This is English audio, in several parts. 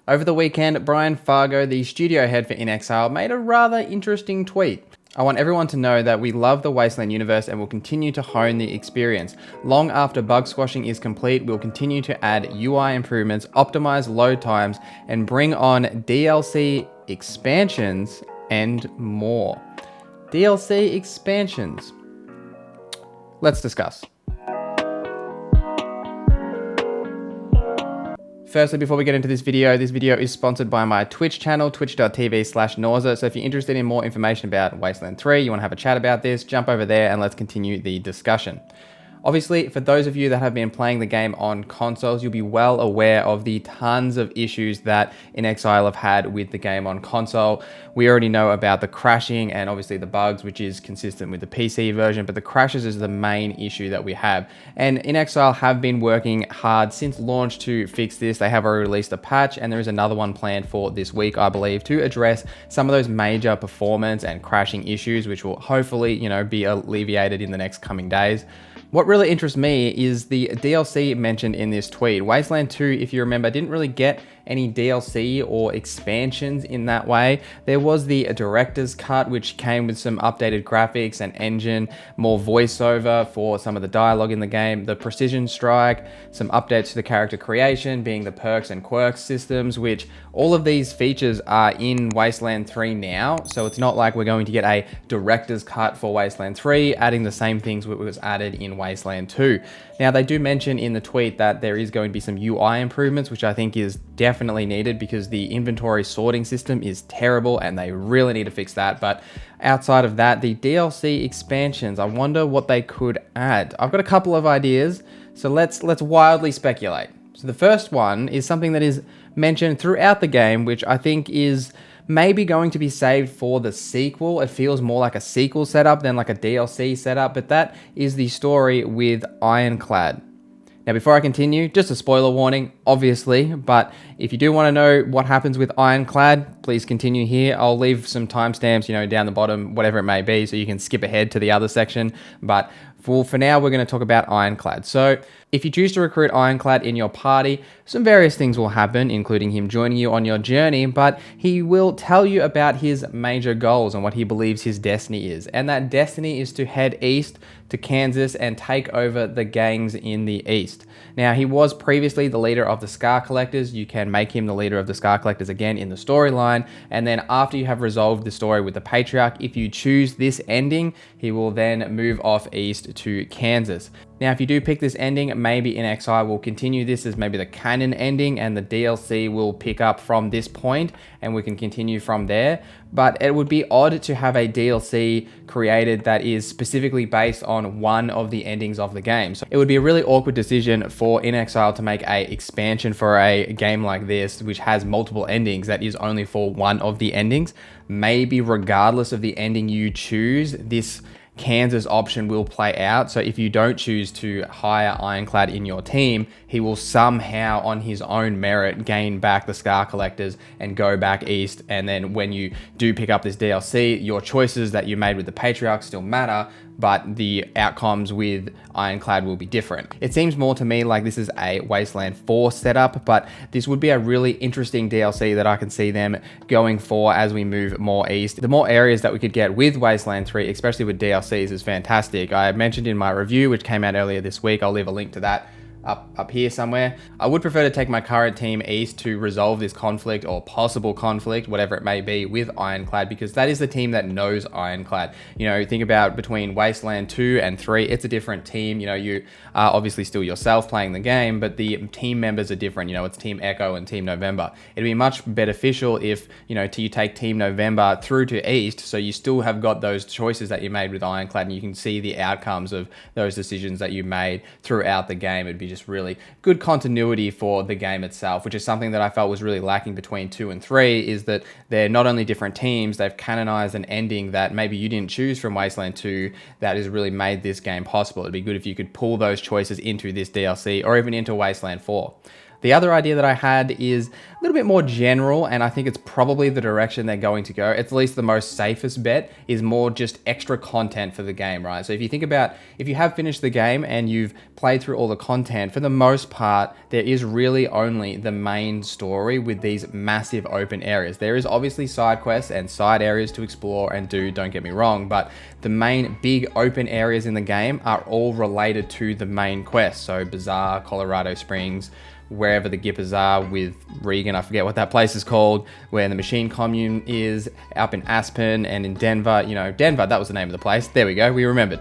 Over the weekend, Brian Fargo, the studio head for In Exile, made a rather interesting tweet. I want everyone to know that we love the Wasteland universe and will continue to hone the experience. Long after bug squashing is complete, we'll continue to add UI improvements, optimize load times, and bring on DLC expansions and more. DLC expansions. Let's discuss. Firstly, before we get into this video is sponsored by my Twitch channel, twitch.tv/NorZZa. So if you're interested in more information about Wasteland 3, you want to have a chat about this, jump over there and let's continue the discussion. Obviously, for those of you that have been playing the game on consoles, you'll be well aware of the tons of issues that In Exile have had with the game on console. We already know about the crashing and obviously the bugs, which is consistent with the PC version, but the crashes is the main issue that we have. And In Exile have been working hard since launch to fix this. They have already released a patch and there is another one planned for this week, I believe, to address some of those major performance and crashing issues, which will hopefully, be alleviated in the next coming days. What really interests me is the DLC mentioned in this tweet. Wasteland 2, if you remember, didn't really get any DLC or expansions in that way. There was the director's cut, which came with some updated graphics and engine, more voiceover for some of the dialogue in the game, the precision strike, some updates to the character creation, being the perks and quirks systems, which all of these features are in Wasteland 3 now. So it's not like we're going to get a director's cut for Wasteland 3, adding the same things that was added in Wasteland 2. Now, they do mention in the tweet that there is going to be some UI improvements, which I think is definitely needed because the inventory sorting system is terrible and they really need to fix that. But outside of that, the DLC expansions, I wonder what they could add. I've got a couple of ideas, so let's wildly speculate. So the first one is something that is mentioned throughout the game, which I think is maybe going to be saved for the sequel. It feels more like a sequel setup than like a DLC setup, but that is the story with Ironclad. Now, before I continue, just a spoiler warning, obviously, but if you do want to know what happens with Ironclad, please continue here. I'll leave some timestamps, down the bottom, whatever it may be, so you can skip ahead to the other section. But for now, we're going to talk about Ironclad. So if you choose to recruit Ironclad in your party, some various things will happen, including him joining you on your journey, but he will tell you about his major goals and what he believes his destiny is. And that destiny is to head east to Kansas and take over the gangs in the east. Now, he was previously the leader of the Scar Collectors. You can make him the leader of the Scar Collectors again in the storyline. And then after you have resolved the story with the Patriarch, if you choose this ending, he will then move off east to Kansas. Now, if you do pick this ending, maybe In Exile will continue this as maybe the canon ending and the DLC will pick up from this point and we can continue from there. But it would be odd to have a DLC created that is specifically based on one of the endings of the game. So it would be a really awkward decision for In Exile to make a expansion for a game like this, which has multiple endings, that is only for one of the endings. Maybe regardless of the ending you choose, this Kansas option will play out. So if you don't choose to hire Ironclad in your team, he will somehow on his own merit gain back the Scar Collectors and go back east. And then when you do pick up this DLC, your choices that you made with the Patriarch still matter, but the outcomes with Ironclad will be different. It seems more to me like this is a Wasteland 4 setup, but this would be a really interesting DLC that I can see them going for as we move more east. The more areas that we could get with Wasteland 3, especially with DLCs, is fantastic. I mentioned in my review, which came out earlier this week, I'll leave a link to that up here somewhere. I would prefer to take my current team east to resolve this conflict or possible conflict, whatever it may be, with Ironclad, because that is the team that knows Ironclad. Think about between Wasteland 2 and 3, it's a different team. You are obviously still yourself playing the game, but the team members are different. It's Team Echo and Team November. It'd be much beneficial if, you take Team November through to East, so you still have got those choices that you made with Ironclad, and you can see the outcomes of those decisions that you made throughout the game. It'd be just really good continuity for the game itself, which is something that I felt was really lacking between 2 and 3, is that they're not only different teams, they've canonized an ending that maybe you didn't choose from Wasteland 2 that has really made this game possible. It'd be good if you could pull those choices into this DLC or even into Wasteland 4. The other idea that I had is a little bit more general, and I think it's probably the direction they're going to go. At least the most safest bet is more just extra content for the game, right? So if you think about, if you have finished the game and you've played through all the content, for the most part, there is really only the main story with these massive open areas. There is obviously side quests and side areas to explore and do, don't get me wrong, but the main big open areas in the game are all related to the main quest. So Bazaar, Colorado Springs, wherever the Gippers are with Regan, I forget what that place is called, where the machine commune is, up in Aspen and in Denver, Denver, that was the name of the place. There we go, we remembered.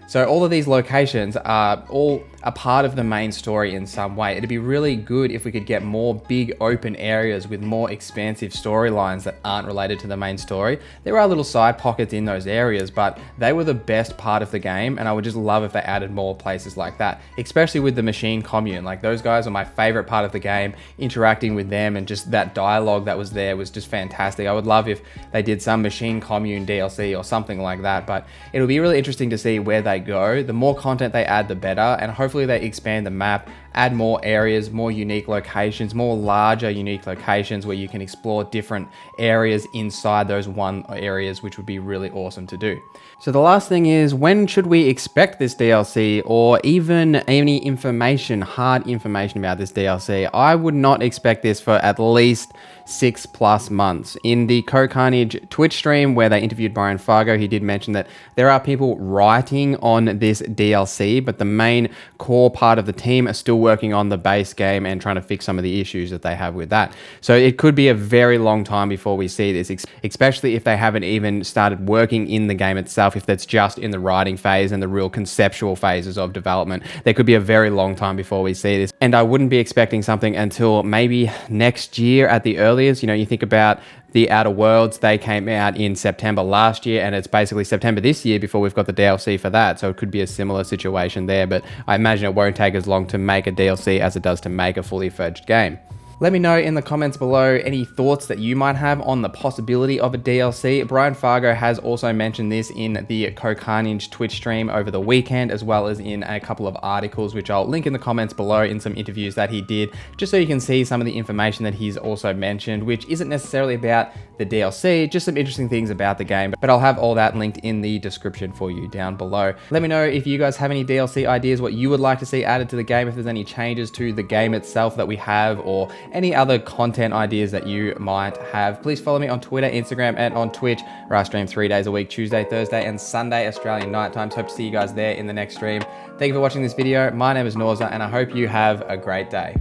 So all of these locations are all a part of the main story in some way. It'd be really good if we could get more big open areas with more expansive storylines that aren't related to the main story. There are little side pockets in those areas, but they were the best part of the game, and I would just love if they added more places like that, especially with the machine commune. Like, those guys are my favorite part of the game. Interacting with them and just that dialogue that was there was just fantastic. I would love if they did some machine commune DLC or something like that, but it'll be really interesting to see where they go. The more content they add, the better, and hopefully they expand the map, add more areas, more unique locations, more larger unique locations where you can explore different areas inside those one areas, which would be really awesome to do. So the last thing is, when should we expect this DLC, or even any information, hard information about this DLC? I would not expect this for at least 6+ months. In the CodeCarnage Twitch stream where they interviewed Brian Fargo, he did mention that there are people writing on this DLC, but the main core part of the team are still working on the base game and trying to fix some of the issues that they have with that. So it could be a very long time before we see this, especially if they haven't even started working in the game itself. If that's just in the writing phase and the real conceptual phases of development, there could be a very long time before we see this. And I wouldn't be expecting something until maybe next year at the earliest. You think about the Outer Worlds, they came out in September last year, and it's basically September this year before we've got the DLC for that. So it could be a similar situation there, but I imagine it won't take as long to make a DLC as it does to make a fully fledged game. Let me know in the comments below any thoughts that you might have on the possibility of a DLC. Brian Fargo has also mentioned this in the CodeCarnage Twitch stream over the weekend, as well as in a couple of articles, which I'll link in the comments below in some interviews that he did, just so you can see some of the information that he's also mentioned, which isn't necessarily about the DLC, just some interesting things about the game. But I'll have all that linked in the description for you down below. Let me know if you guys have any DLC ideas, what you would like to see added to the game, if there's any changes to the game itself that we have, or any other content ideas that you might have. Please follow me on Twitter, Instagram, and on Twitch, where I stream 3 days a week, Tuesday, Thursday, and Sunday Australian night times. Hope to see you guys there in the next stream. Thank you for watching this video. My name is NorZZa, and I hope you have a great day.